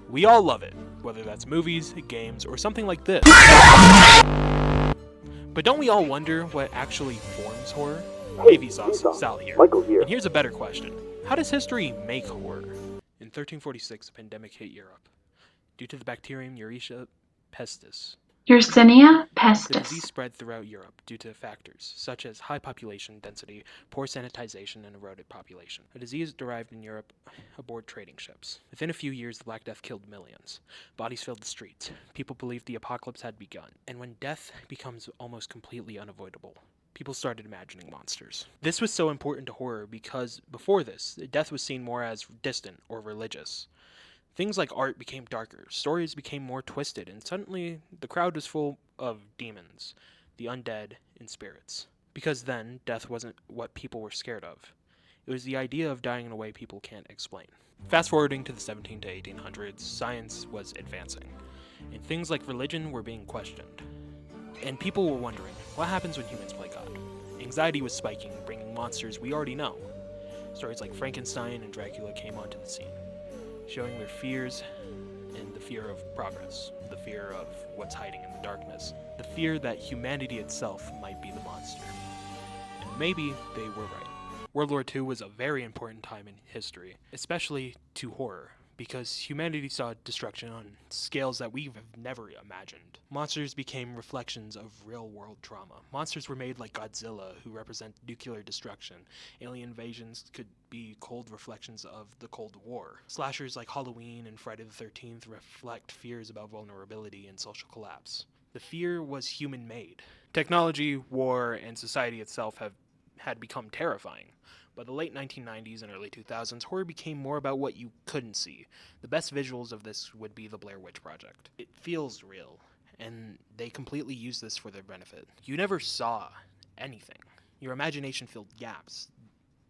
We all love it, whether that's movies, games, or something like this. But don't we all wonder what actually forms horror? Hey Vsauce, Sal here. Michael here. And here's a better question. How does history make horror? In 1346, a pandemic hit Europe. Due to the bacterium Yersinia pestis, Yersinia the disease pestis. spread throughout Europe due to factors such as high population density, poor sanitization, and eroded population. A disease derived in Europe aboard trading ships. Within a few years, the Black Death killed millions. Bodies filled the streets. People believed the apocalypse had begun. And when death becomes almost completely unavoidable, people started imagining monsters. This was so important to horror because before this, death was seen more as distant or religious. Things like art became darker, stories became more twisted, and suddenly the crowd was full of demons, the undead, and spirits. Because then, death wasn't what people were scared of. It was the idea of dying in a way people can't explain. Fast forwarding to the 17 to 1800s, science was advancing, and things like religion were being questioned. And people were wondering, what happens when humans play God? Anxiety was spiking, bringing monsters we already know. Stories like Frankenstein and Dracula came onto the scene, showing their fears and the fear of progress, the fear of what's hiding in the darkness, the fear that humanity itself might be the monster. And maybe they were right. World War II was a very important time in history, especially to horror, because humanity saw destruction on scales that we have never imagined. Monsters became reflections of real-world trauma. Monsters were made like Godzilla, who represent nuclear destruction. Alien invasions could be cold reflections of the Cold War. Slashers like Halloween and Friday the 13th reflect fears about vulnerability and social collapse. The fear was human-made. Technology, war, and society itself had become terrifying. By the late 1990s and early 2000s, horror became more about what you couldn't see. The best visuals of this would be the Blair Witch Project. It feels real, and they completely use this for their benefit. You never saw anything. Your imagination filled gaps.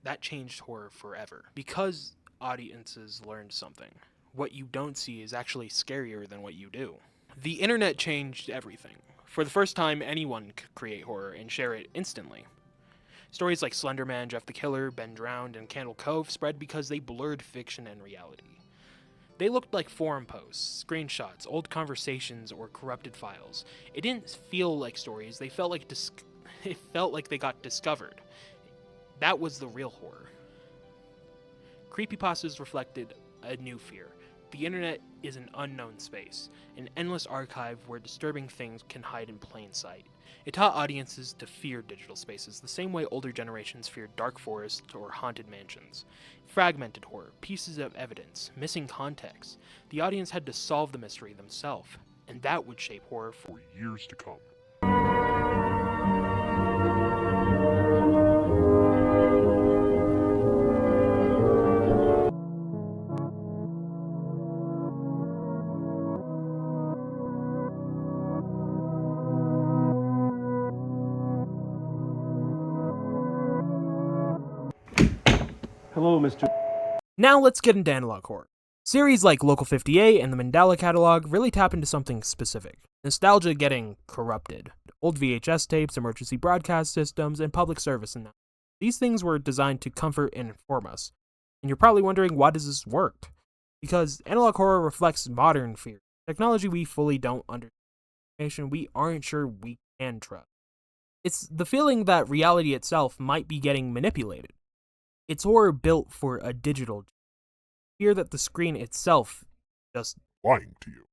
That changed horror forever. Because audiences learned something. What you don't see is actually scarier than what you do. The internet changed everything. For the first time, anyone could create horror and share it instantly. Stories like Slender Man, Jeff the Killer, Ben Drowned, and Candle Cove spread because they blurred fiction and reality. They looked like forum posts, screenshots, old conversations, or corrupted files. It didn't feel like stories, they felt like it felt like they got discovered. That was the real horror. Creepypastas reflected a new fear. The internet is an unknown space, an endless archive where disturbing things can hide in plain sight. It taught audiences to fear digital spaces the same way older generations feared dark forests or haunted mansions. Fragmented horror, pieces of evidence, missing context. The audience had to solve the mystery themselves, and that would shape horror for years to come. Hello, Mr. Now let's get into analog horror. Series like Local 58 and the Mandela Catalog really tap into something specific. Nostalgia getting corrupted. Old VHS tapes, emergency broadcast systems, and public service announcements. These things were designed to comfort and inform us. And you're probably wondering, why does this work? Because analog horror reflects modern fear. Technology we fully don't understand, we aren't sure we can trust. It's the feeling that reality itself might be getting manipulated. It's horror built for a digital fear that the screen itself is just lying to you.